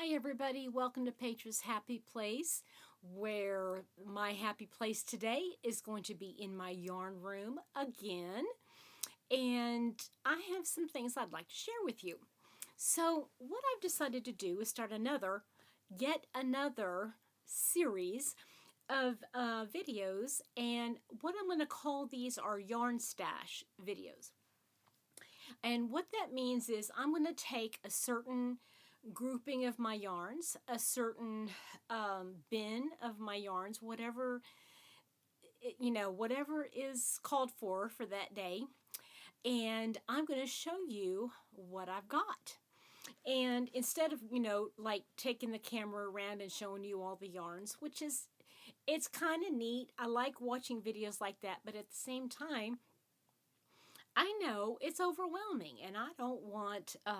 Hi everybody, welcome to Petra's Happy Place, where my happy place today is going to be in my yarn room again. And I have some things I'd like to share with you. So what I've decided to do is start yet another series of videos, and what I'm going to call these are yarn stash videos. And what that means is I'm going to take a certain grouping of my yarns, a certain bin of my yarns, whatever whatever is called for that day, and I'm going to show you what I've got. And instead of like taking the camera around and showing you all the yarns, it's kind of neat. I like watching videos like that, but at the same time, I know it's overwhelming, and I don't want to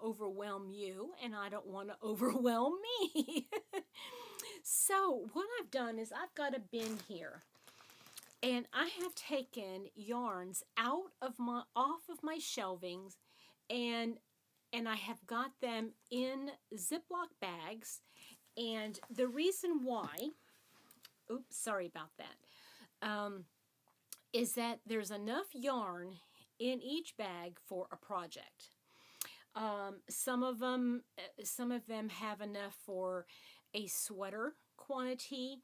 overwhelm you, and I don't want to overwhelm me. So what I've done is I've got a bin here, and I have taken yarns off of my shelvings, and I have got them in Ziploc bags. And the reason why, oops, sorry about that, is that there's enough yarn in each bag for a project. Some of them have enough for a sweater quantity.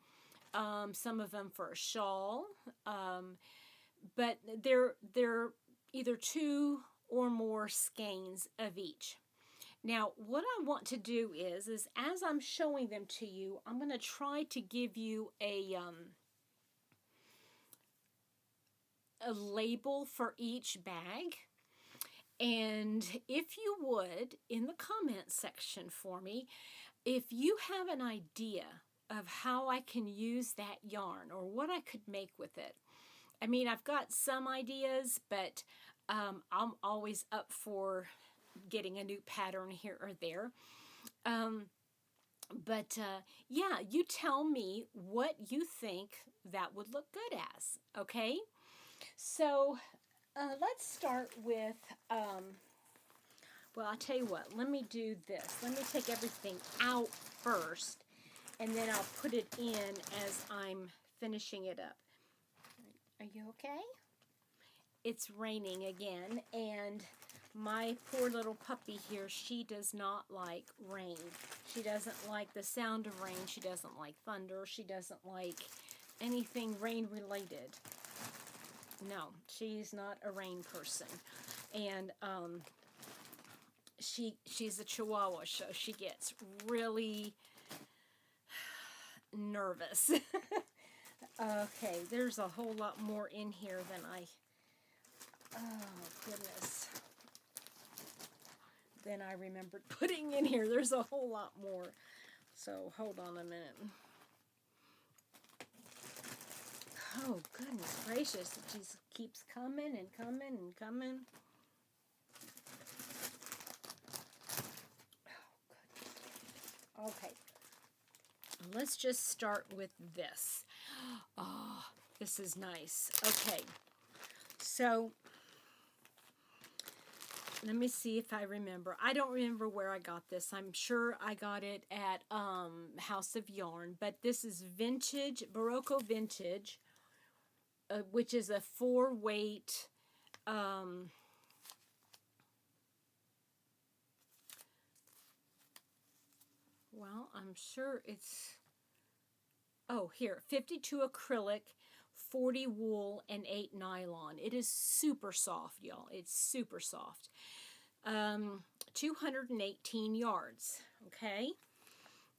Some of them for a shawl. But they're either two or more skeins of each. Now, what I want to do is as I'm showing them to you, I'm going to try to give you a label for each bag. And if you would, in the comment section for me, if you have an idea of how I can use that yarn or what I could make with it. I mean, I've got some ideas, but I'm always up for getting a new pattern here or there. Yeah, you tell me what you think that would look good as, okay? So let's start with, well, I'll tell you what, let me do this. Let me take everything out first, and then I'll put it in as I'm finishing it up. Are you okay? It's raining again, and my poor little puppy here, she does not like rain. She doesn't like the sound of rain. She doesn't like thunder. She doesn't like anything rain related. No, she's not a rain person. And she's a Chihuahua, so she gets really nervous. Okay, there's a whole lot more in here than than I remembered putting in here. There's a whole lot more. So hold on a minute. Oh, goodness gracious. It just keeps coming and coming and coming. Oh, goodness. Okay. Let's just start with this. Oh, this is nice. Okay. So, let me see if I remember. I don't remember where I got this. I'm sure I got it at House of Yarn. But this is vintage, Barocco Vintage, which is a 4-weight, well, I'm sure it's, oh, here, 52 acrylic, 40 wool, and 8 nylon. It is super soft, y'all. It's super soft. 218 yards, okay?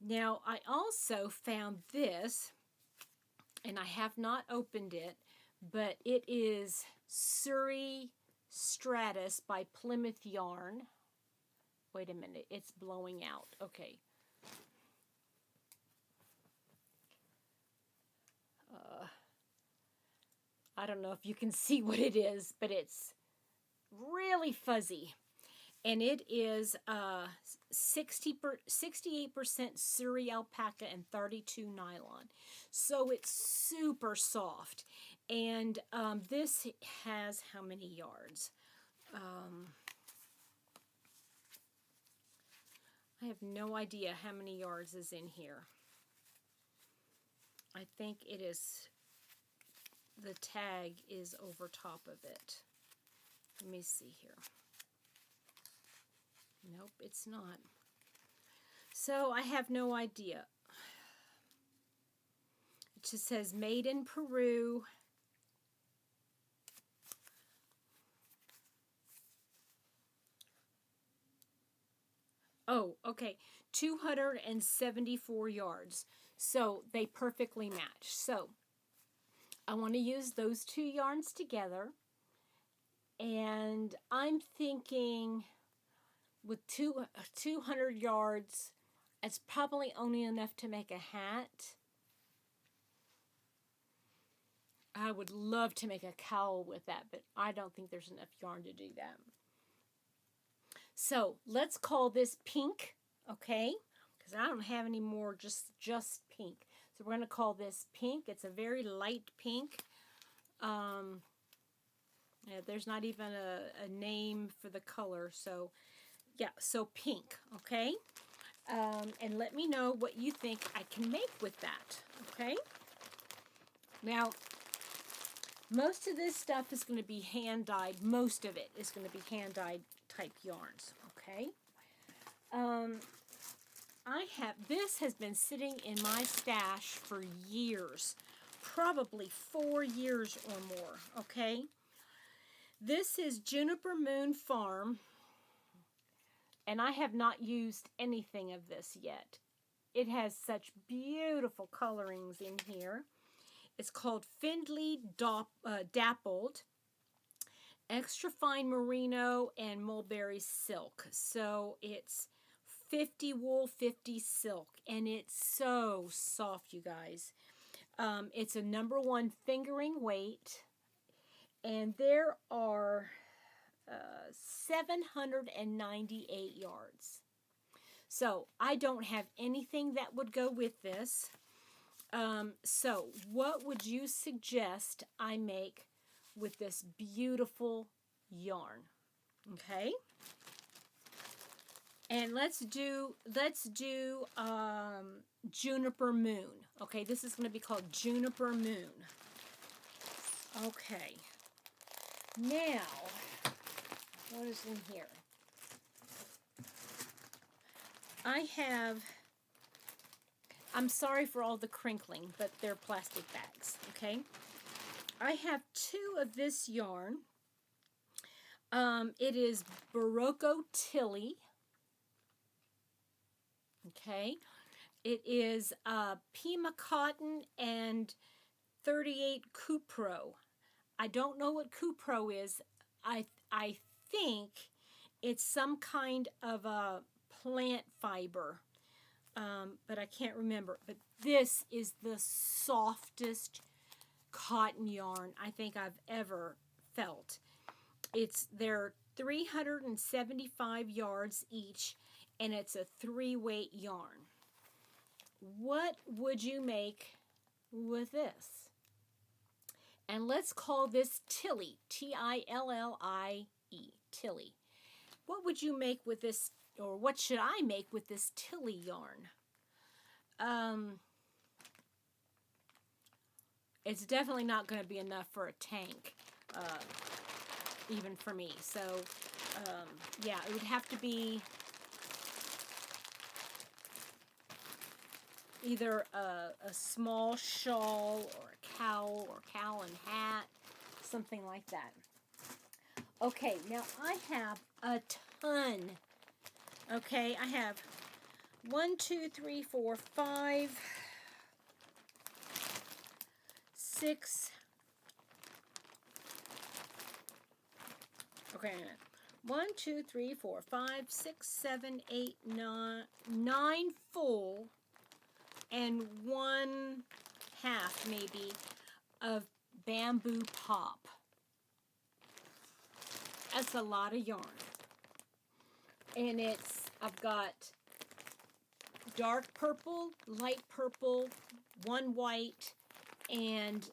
Now, I also found this, and I have not opened it, but it is Surrey Stratus by Plymouth Yarn. Wait a minute, it's blowing out. Okay. I don't know if you can see what it is, but it's really fuzzy. And it is 68% Surrey alpaca and 32 nylon. So it's super soft. And this has how many yards? I have no idea how many yards is in here. I think it is, the tag is over top of it. Let me see here. Nope, it's not. So I have no idea. It just says made in Peru. Oh, okay. 274 yards. So they perfectly match. So I want to use those two yarns together. And I'm thinking with 200 yards, it's probably only enough to make a hat. I would love to make a cowl with that, but I don't think there's enough yarn to do that. So let's call this pink, okay? Because I don't have any more, just pink. So we're going to call this pink. It's a very light pink. Yeah, there's not even a name for the color. So, yeah, so pink, okay? And let me know what you think I can make with that, okay? Now, most of this stuff is going to be hand-dyed. Most of it is going to be hand-dyed type yarns, okay? This has been sitting in my stash for years, probably 4 years or more, okay? This is Juniper Moon Farm, and I have not used anything of this yet. It has such beautiful colorings in here. It's called Findley Dappled, Extra Fine Merino, and Mulberry Silk. So it's 50 wool, 50 silk, and it's so soft, you guys. It's a #1 fingering weight, and there are 798 yards. So I don't have anything that would go with this. So what would you suggest I make with this beautiful yarn? Okay. And let's do Juniper Moon. Okay, this is going to be called Juniper Moon. Okay. Now, what is in here? I'm sorry for all the crinkling, but they're plastic bags, okay? I have 2 of this yarn. It is Barocco Tilly. Okay. It is Pima Cotton and 38 Cupro. I don't know what Cupro is. I think it's some kind of a plant fiber, but I can't remember. But this is the softest cotton yarn I think I've ever felt. They're 375 yards each, and it's a 3-weight yarn. What would you make with this? And let's call this Tilly, Tillie, Tilly. What would you make with this, or what should I make with this Tilly yarn? It's definitely not going to be enough for a tank, even for me. So, yeah, it would have to be either a small shawl or a cowl and hat, something like that. Okay, now I have a ton. Okay, I have 1, 2, 3, 4, 5, 6. Okay, 1, 2, 3, 4, 5, 6, 7, 8, 9 full, and 1/2 maybe of bamboo pop. That's a lot of yarn. And I've got dark purple, light purple, 1 white, and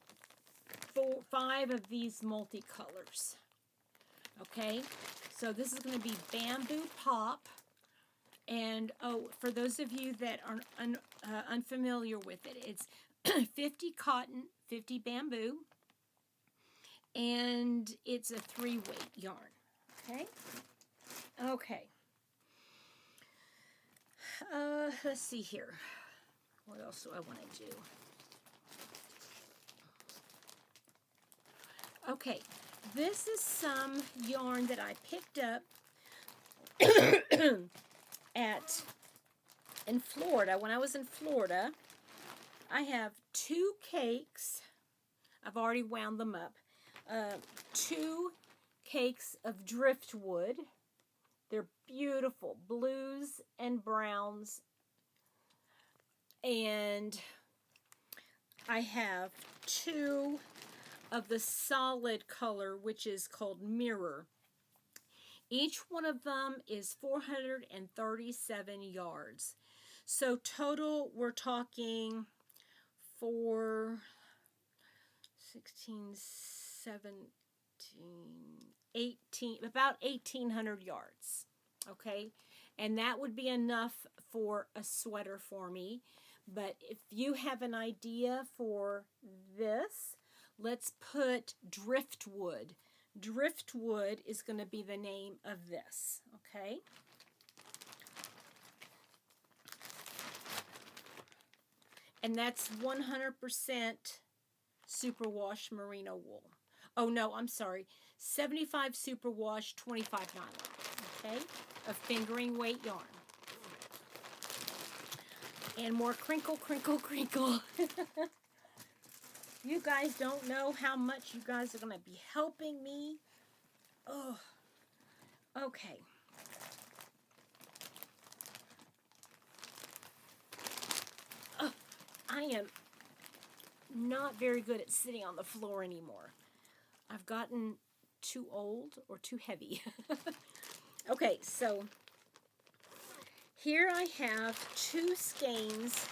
5 of these multicolors. Okay, so this is going to be bamboo pop, And oh, for those of you that are unfamiliar with it, it's 50 cotton, 50 bamboo, and it's a 3-weight yarn. Okay? Okay. Let's see here. What else do I want to do? Okay, this is some yarn that I picked up in Florida. When I was in Florida, I have 2 cakes. I've already wound them up. 2 cakes of driftwood. They're beautiful, blues and browns. And I have 2 of the solid color, which is called mirror. Each one of them is 437 yards. So total, we're talking 16, 17, 18, about 1,800 yards. Okay, and that would be enough for a sweater for me. But if you have an idea for this, let's put driftwood. Driftwood is going to be the name of this, okay? And that's 100% superwash merino wool. Oh, no, I'm sorry. 75 superwash, 25 nylon, okay? A fingering weight yarn. And more crinkle, crinkle, crinkle. You guys don't know how much you guys are going to be helping me. Oh, okay. Oh, I am not very good at sitting on the floor anymore. I've gotten too old or too heavy. Okay, so here I have 2 skeins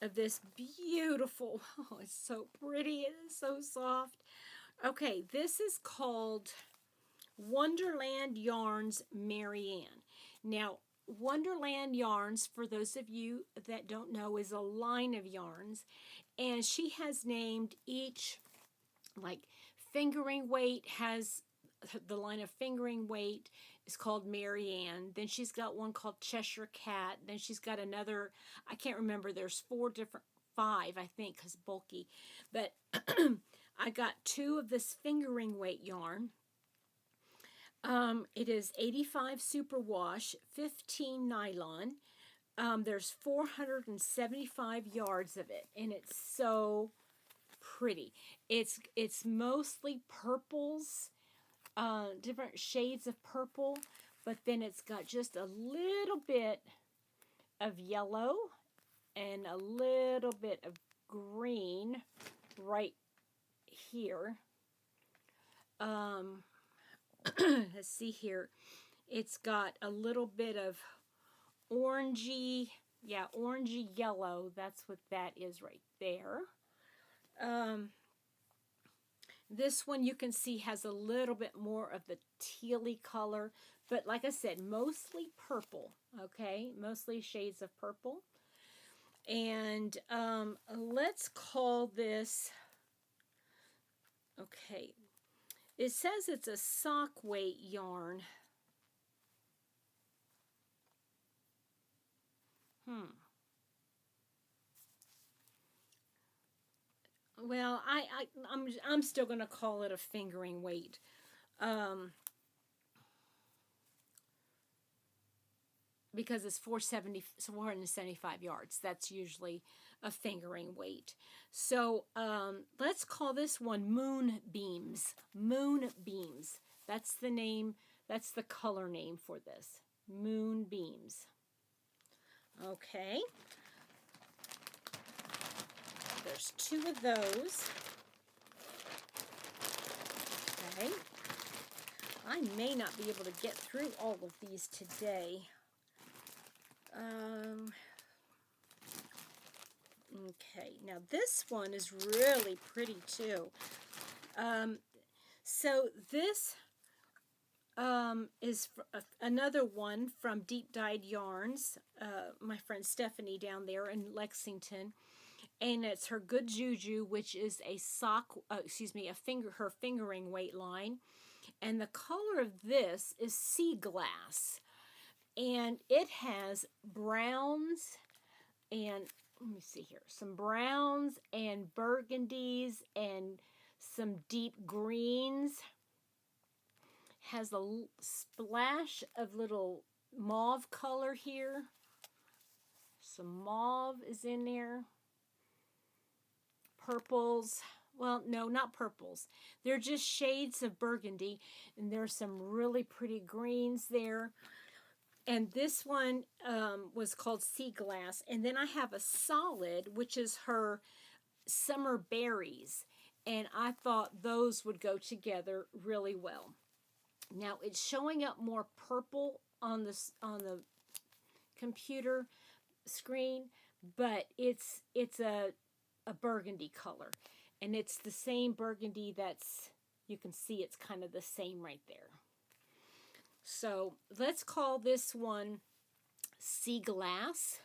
of this beautiful, oh, it's so pretty, it is so soft. Okay, this is called Wonderland Yarns Marianne. Now, Wonderland Yarns, for those of you that don't know, is a line of yarns, and she has named each, like, fingering weight has, the line of fingering weight is called Marianne. Then she's got one called Cheshire Cat. Then she's got another, I can't remember, there's 5, I think, because bulky. But I got 2 of this fingering weight yarn. It is 85 superwash, 15 nylon. There's 475 yards of it, and it's so pretty. It's mostly purples, different shades of purple, but then it's got just a little bit of yellow and a little bit of green right here. Let's see here. It's got a little bit of orangey, yeah, orangey yellow. That's what that is right there. This one you can see has a little bit more of the tealy color, but like I said, mostly purple, okay? Mostly shades of purple. And let's call this, okay, it says it's a sock weight yarn. Well, I'm still going to call it a fingering weight. Because it's 475 yards. That's usually a fingering weight. So let's call this one Moonbeams. Moonbeams. That's the name, that's the color name for this. Moonbeams. Okay. There's 2 of those. Okay. I may not be able to get through all of these today. Okay, now this one is really pretty too. So this is another one from Deep Dyed Yarns, my friend Stephanie down there in Lexington, and it's her Good Juju, which is a sock, her fingering weight line, and the color of this is sea glass, and it has browns and, let me see here, some browns and burgundies and some deep greens. Has a splash of little mauve color here. Some mauve is in there. Purples. Well, no, not purples. They're just shades of burgundy. And there's some really pretty greens there. And this one was called Sea Glass. And then I have a solid, which is her Summer Berries. And I thought those would go together really well. Now it's showing up more purple on the computer screen, but it's a burgundy color, and it's the same burgundy that's, you can see it's kind of the same right there. So let's call this one Sea Glass.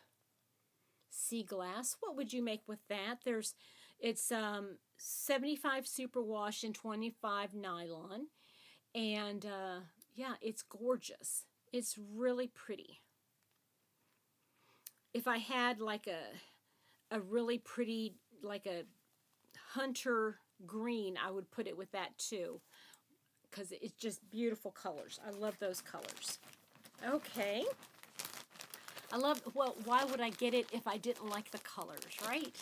Sea Glass. What would you make with that? It's 75 superwash and 25 nylon. And, yeah, it's gorgeous. It's really pretty. If I had like a really pretty, like a hunter green, I would put it with that too. Because it's just beautiful colors. I love those colors. Okay. Well, why would I get it if I didn't like the colors, right?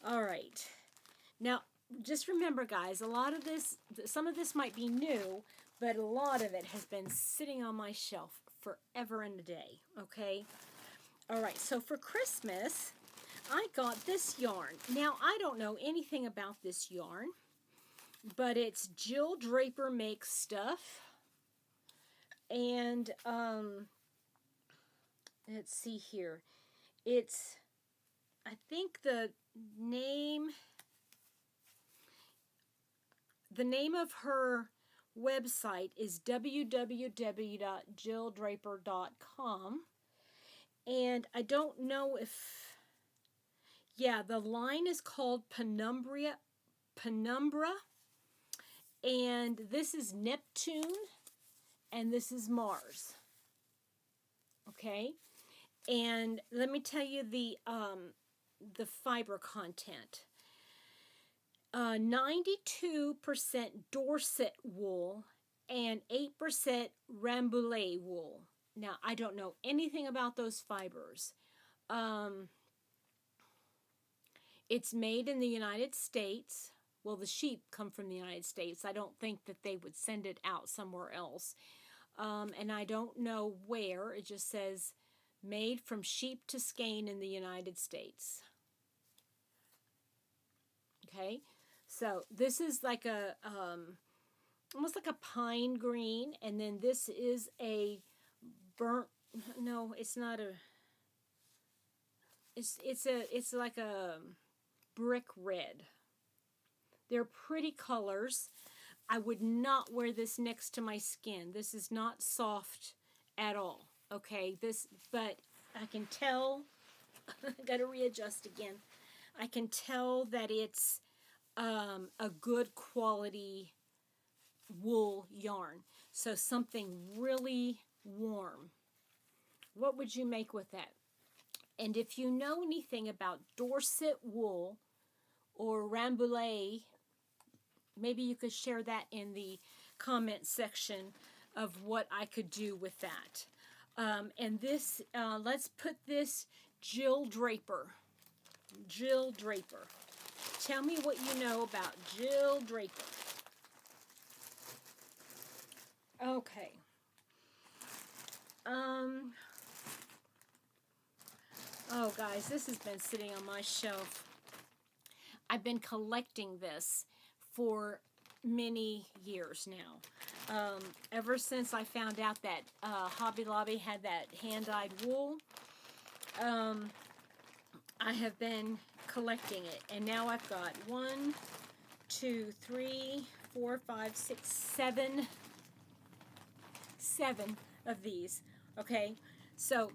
All right. Now, just remember, guys, some of this might be new, but a lot of it has been sitting on my shelf forever and a day, okay? All right, so for Christmas, I got this yarn. Now, I don't know anything about this yarn, but it's Jill Draper Makes Stuff. And, let's see here. It's, I think the name of her website is www.jilldraper.com. And I don't know if, yeah, the line is called Penumbra. And this is Neptune, and this is Mars. Okay? And let me tell you the fiber content. 92% Dorset wool and 8% Rambouillet wool. Now, I don't know anything about those fibers. It's made in the United States. Well, the sheep come from the United States. I don't think that they would send it out somewhere else. And I don't know where. It just says made from sheep to skein in the United States. Okay? So this is like a, almost like a pine green, and then this is a burnt, no, it's not a, it's like a brick red. They're pretty colors. I would not wear this next to my skin. This is not soft at all, okay? But I can tell, I gotta readjust again. I can tell that it's a good quality wool yarn. So something really warm. What would you make with that? And if you know anything about Dorset wool or Rambouillet, maybe you could share that in the comment section of what I could do with that. And this, let's put this Jill Draper. Jill Draper. Tell me what you know about Jill Draper. Okay. Oh, guys, this has been sitting on my shelf. I've been collecting this for many years now. Ever since I found out that Hobby Lobby had that hand-dyed wool, I have been collecting it. And now I've got 1, 2, 3, 4, 5, 6, 7 7 of these. Okay, so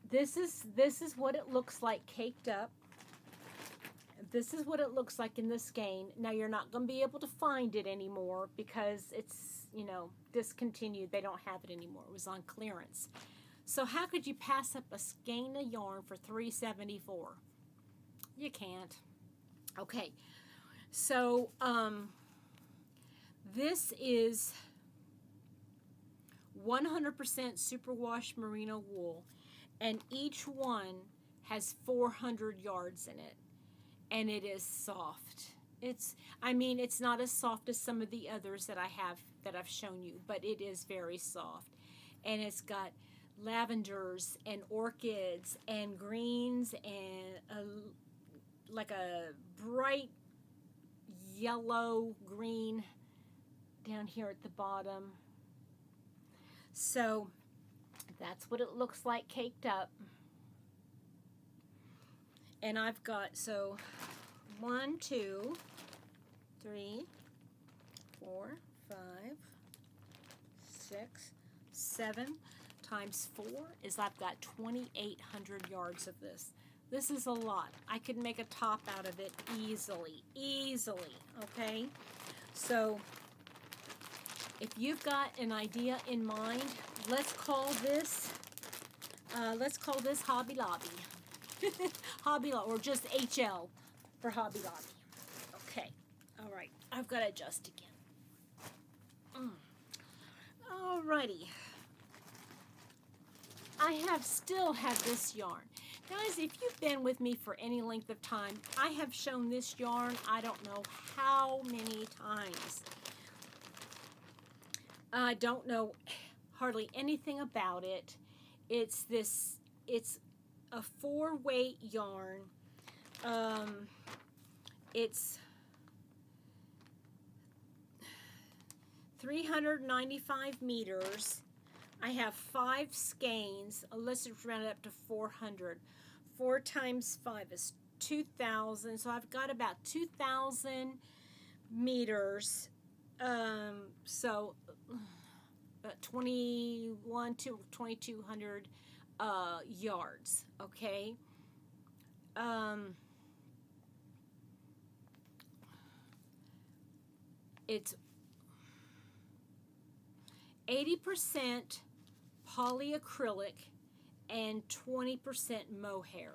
this is what it looks like caked up. This is what it looks like in the skein. Now you're not going to be able to find it anymore because it's, you know, discontinued. They don't have it anymore. It was on clearance. So how could you pass up a skein of yarn for $3.74? You can't. Okay, so this is 100% superwash merino wool, and each one has 400 yards in it, and it is soft. I mean, it's not as soft as some of the others that I've shown you, but it is very soft, and it's got lavenders and orchids and greens and like a bright yellow green down here at the bottom. So that's what it looks like caked up. And I've got, so 1, 2, 3, 4, 5, 6, 7 times 4 is I've got 2,800 yards of this. This is a lot. I could make a top out of it easily, okay? So if you've got an idea in mind, let's call this Hobby Lobby. Hobby Lobby, or just HL for Hobby Lobby. Okay, all right, I've got to adjust again. Alrighty. I still have this yarn. Guys, if you've been with me for any length of time, I have shown this yarn I don't know how many times. I don't know hardly anything about it. It's a 4-weight yarn. It's 395 meters. I have 5 skeins. Let's just round it up to 400. 4 times 5 is 2,000. So I've got about 2,000 meters. So 21 to 2,200 yards. Okay. It's 80% polyacrylic and 20% mohair.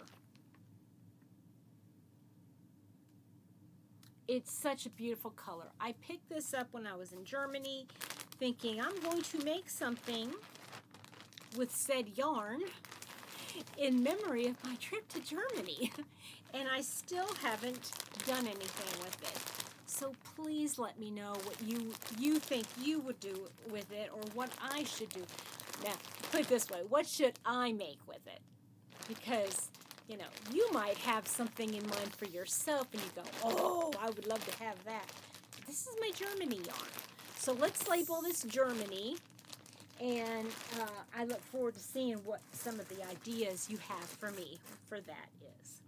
It's such a beautiful color. I picked this up when I was in Germany, thinking I'm going to make something with said yarn in memory of my trip to Germany. And I still haven't done anything with it. So please let me know what you think you would do with it, or what I should do. Now, put it this way, what should I make with it? Because, you know, you might have something in mind for yourself and you go, oh, I would love to have that. This is my Germany yarn. So let's label this Germany, and I look forward to seeing what some of the ideas you have for me for that is.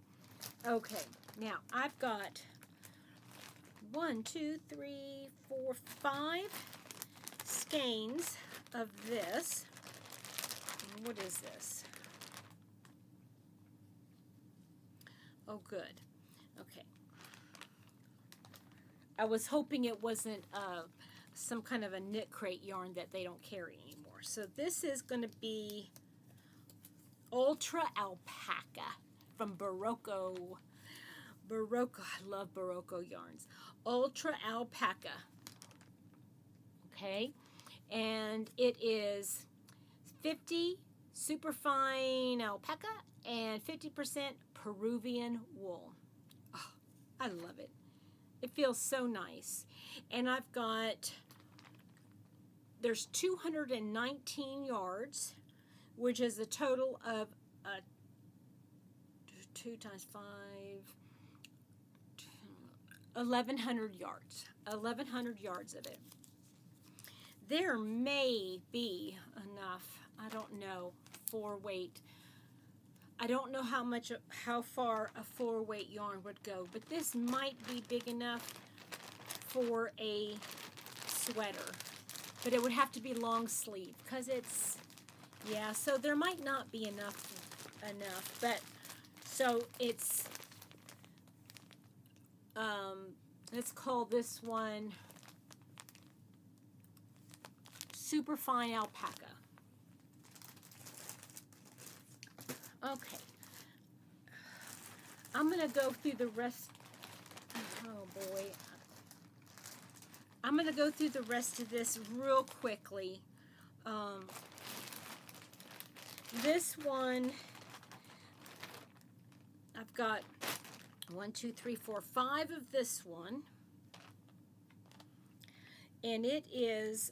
Okay, now I've got 1, 2, 3, 4, 5 skeins of this. What is this? Oh, good. Okay. I was hoping it wasn't some kind of a knit crate yarn that they don't carry anymore. So this is going to be Ultra Alpaca from Barocco. I love Barocco yarns. Ultra Alpaca. Okay. And it is 50 superfine alpaca and 50% Peruvian wool. Oh, I love it. It feels so nice. And I've got, there's 219 yards, which is a total of 2 times 5, 1,100 yards. 1,100 yards of it. There may be enough, I don't know, 4-weight. I don't know how far a 4-weight yarn would go, but this might be big enough for a sweater. but it would have to be long sleeve because it's, yeah, so there might not be enough, but, so it's, let's call this one super fine alpaca. Okay. I'm going to go through the rest. Oh boy. I'm going to go through the rest of this real quickly. This one, I've got 1, 2, 3, 4, 5 of this one. And it is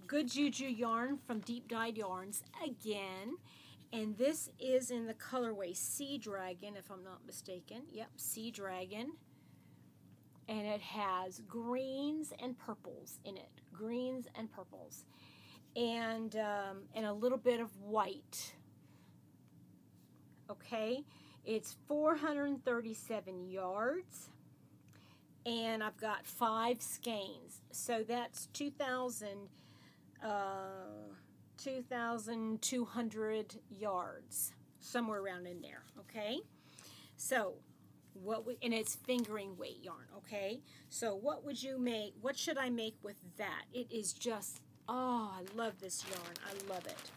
Good Juju yarn from Deep Dyed Yarns again. And this is in the colorway Sea Dragon, if I'm not mistaken. Yep, Sea Dragon. And it has greens and purples in it. Greens and purples. And a little bit of white. Okay, it's 437 yards. And I've got 5 skeins. So that's 2,200 yards. Somewhere around in there, okay? So, and it's fingering weight yarn, okay? So what would you make, what should I make with that? It is just, oh, I love this yarn. I love it.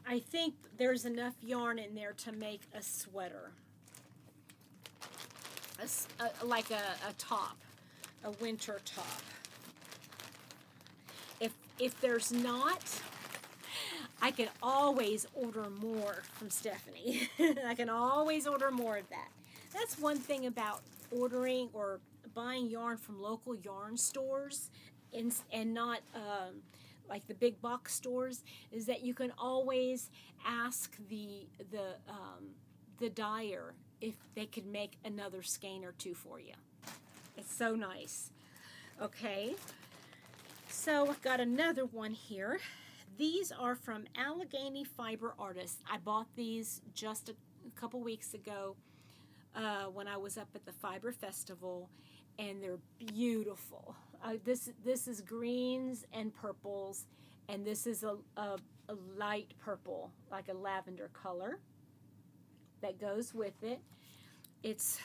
I think there's enough yarn in there to make a sweater. Like a top, a winter top. If there's not, I can always order more from Stephanie. I can always order more of that. That's one thing about ordering or buying yarn from local yarn stores and not like the big box stores, is that you can always ask the dyer if they could make another skein or 2 for you. It's so nice. Okay, so I've got another one here. These are from Allegheny Fiber Artists. I bought these just a couple weeks ago when I was up at the Fiber Festival, and they're beautiful. This is greens and purples, and this is a light purple, like a lavender color that goes with it. It's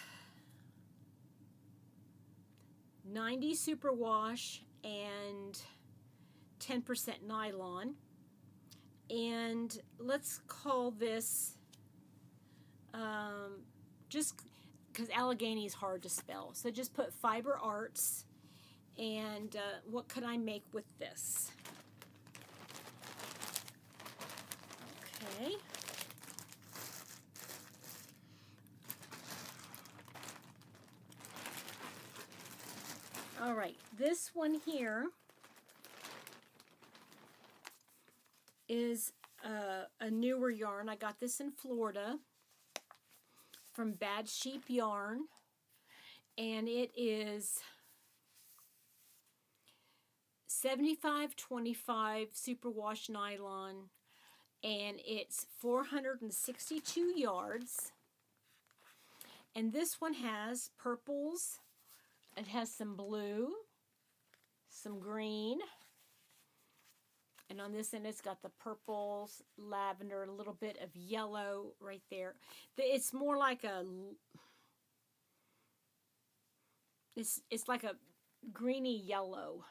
90 superwash and 10% nylon. And let's call this, just because Allegheny is hard to spell, so just put Fiber Arts. And what could I make with this? Okay. All right, this one here is a newer yarn. I got this in Florida from Bad Sheep Yarn, and it is 75/25 superwash nylon, and it's 462 yards. And this one has purples. It has some blue, some green, and on this end it's got the purples, lavender, a little bit of yellow right there. It's more like it's like a greeny yellow.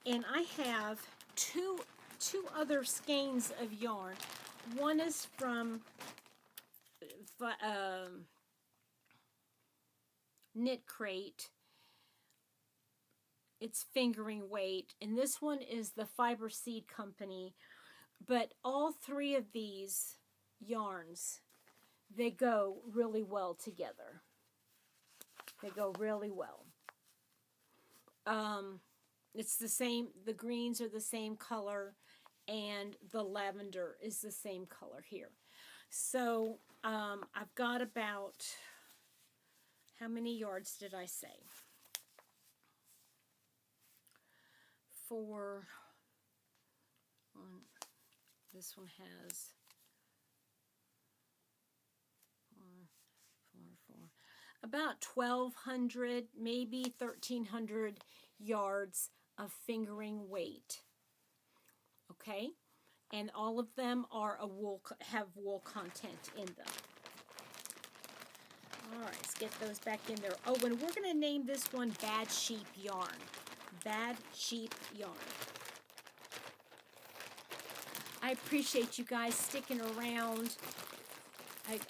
And I have two other skeins of yarn. One is from Knit Crate. It's fingering weight, and this one is the Fiber Seed Company. But all 3 of these yarns, they go really well together. They go really well. It's the same, the greens are the same color, and the lavender is the same color here. So I've got about, how many yards did I say? 4. This one has 4, about 1,200, maybe 1,300 yards of fingering weight. Okay? And all of them are have wool content in them. All right, let's get those back in there. Oh, and we're going to name this one Bad Sheep Yarn. Bad Sheep Yarn. I appreciate you guys sticking around.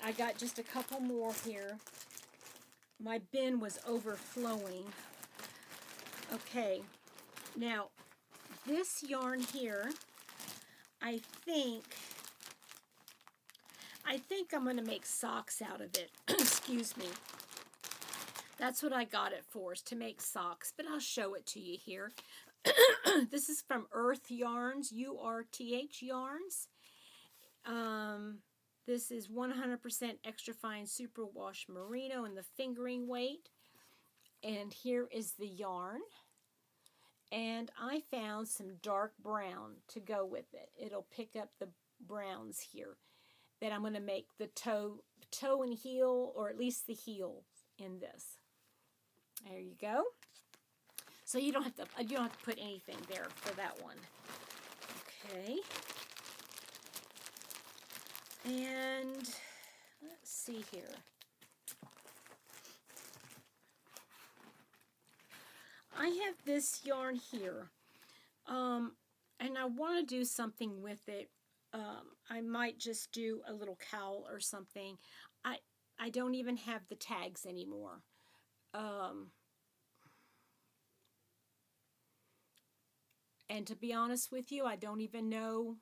I got just a couple more here. My bin was overflowing. Okay, now this yarn here, I think I'm going to make socks out of it. Excuse me. That's what I got it for, is to make socks, but I'll show it to you here. This is from Earth Yarns, URTH Yarns. This is 100% extra fine superwash merino in the fingering weight. And here is the yarn. And I found some dark brown to go with it. It'll pick up the browns here. That I'm going to make the toe and heel, or at least the heel, in this. There you go. So you don't have to put anything there for that one. Okay. And let's see here. I have this yarn here, and I want to do something with it. I might just do a little cowl or something. I don't even have the tags anymore. And to be honest with you, I don't even know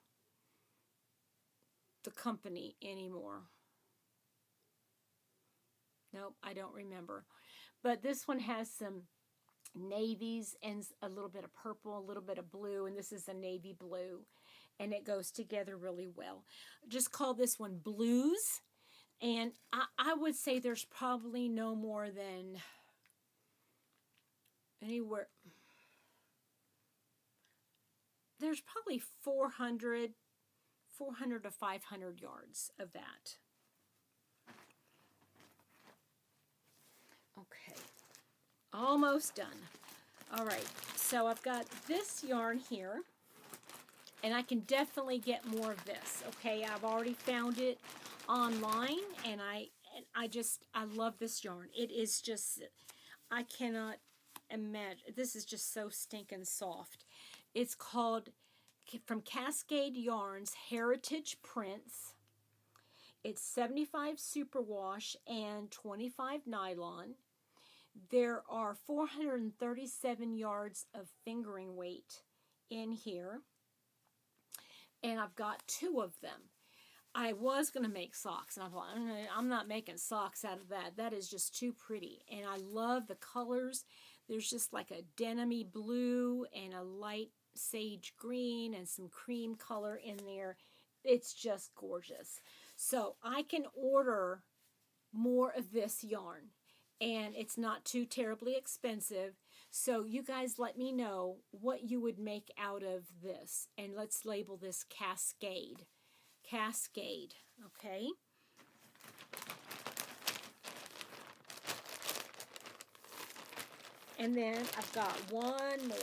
the company anymore. Nope, I don't remember. But this one has some navies and a little bit of purple, a little bit of blue, and this is a navy blue. And it goes together really well. Just call this one Blues. And I would say there's probably no more than anywhere. There's probably 400 to 500 yards of that. Okay. Almost done. All right. So I've got this yarn here. And I can definitely get more of this. Okay, I've already found it online, and I love this yarn. It is just, I cannot imagine. This is just so stinking soft. It's called, from Cascade Yarns, Heritage Prints. It's 75 superwash and 25 nylon. There are 437 yards of fingering weight in here. And I've got 2 of them. I was going to make socks, and I thought, I'm not making socks out of that. That is just too pretty. And I love the colors. There's just like a denim-y blue and a light sage green and some cream color in there. It's just gorgeous. So I can order more of this yarn, and it's not too terribly expensive. So you guys let me know what you would make out of this. And let's label this Cascade. Cascade, okay? And then I've got one more.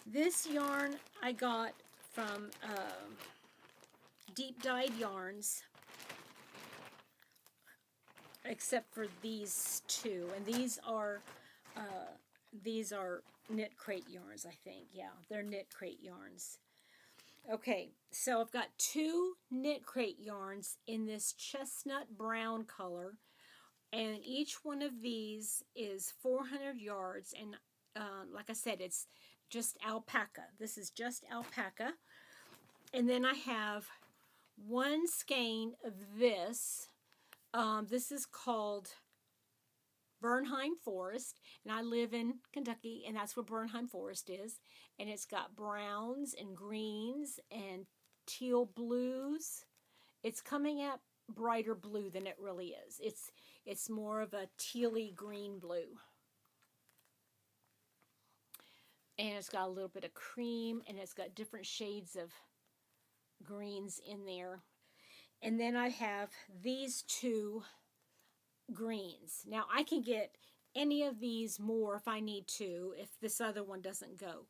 This yarn I got from Deep Dyed Yarns. Except for these 2, and these are knit crate yarns, I think. Yeah, they're knit crate yarns. Okay, so I've got 2 knit crate yarns in this chestnut brown color, and each one of these is 400 yards, and like I said, it's just alpaca. This is just alpaca, and then I have 1 skein of this. This is called Bernheim Forest, and I live in Kentucky, and that's where Bernheim Forest is. And it's got browns and greens and teal blues. It's coming out brighter blue than it really is. It's more of a tealy green blue. And it's got a little bit of cream, and it's got different shades of greens in there. And then I have these 2 greens. Now I can get any of these more if I need to, if this other one doesn't go.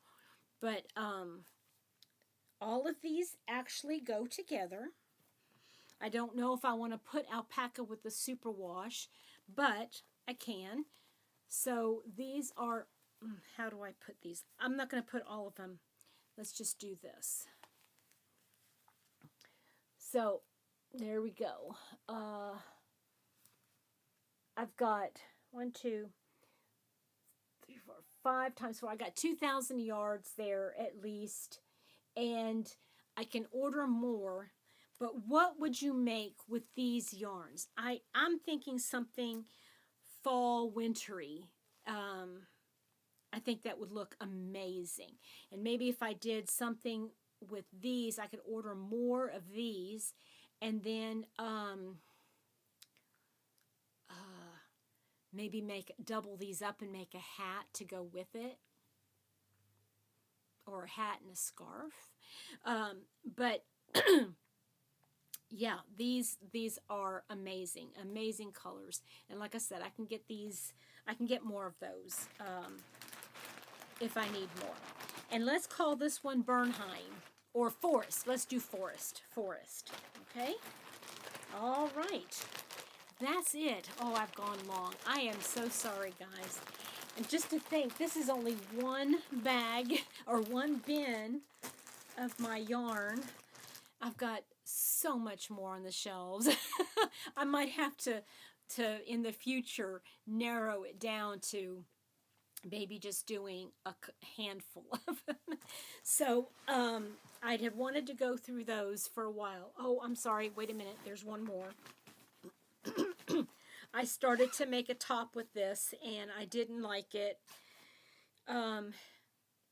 But all of these actually go together. I don't know if I want to put alpaca with the superwash, but I can. So these are, how do I put these? I'm not going to put all of them. Let's just do this. So there we go. I've got 1, 2, 3, 4, 5 times 4. I got 2,000 yards there at least, and I can order more. But what would you make with these yarns? I'm thinking something fall wintry. I think that would look amazing. And maybe if I did something with these, I could order more of these, and then maybe double these up and make a hat to go with it, or a hat and a scarf. But yeah, these are amazing, amazing colors. And like I said, I can get more of those if I need more. And let's call this one Bernheim or Forest. Let's do Forest. Okay? All right. That's it. Oh, I've gone long. I am so sorry, guys. And just to think, this is only one bag or one bin of my yarn. I've got so much more on the shelves. I might have to in the future narrow it down to maybe just doing a handful of them. So I'd have wanted to go through those for a while. Oh, I'm sorry. Wait a minute. There's one more. I started to make a top with this, and I didn't like it. But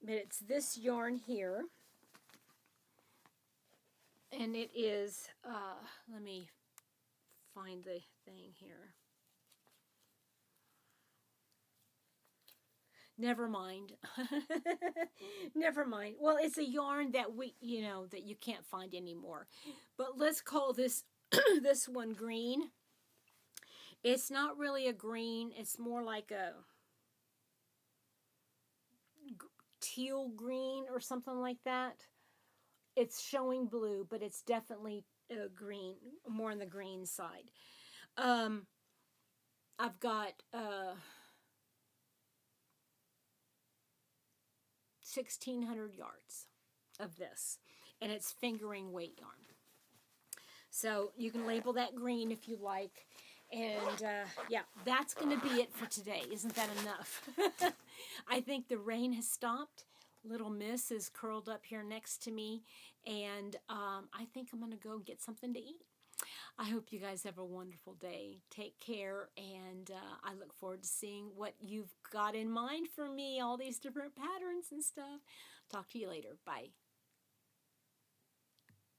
it's this yarn here. And it is, let me find the thing here. Never mind. Never mind. Well, it's a yarn that that you can't find anymore. But let's call this this one green. It's not really a green. It's more like a teal green or something like that. It's showing blue, but it's definitely green, more on the green side. I've got 1,600 yards of this, and it's fingering weight yarn. So you can label that green if you like. And yeah, that's going to be it for today. Isn't that enough? I think the rain has stopped. Little Miss is curled up here next to me, and I think I'm going to go get something to eat. I hope you guys have a wonderful day. Take care, and I look forward to seeing what you've got in mind for me, all these different patterns and stuff. Talk to you later. Bye.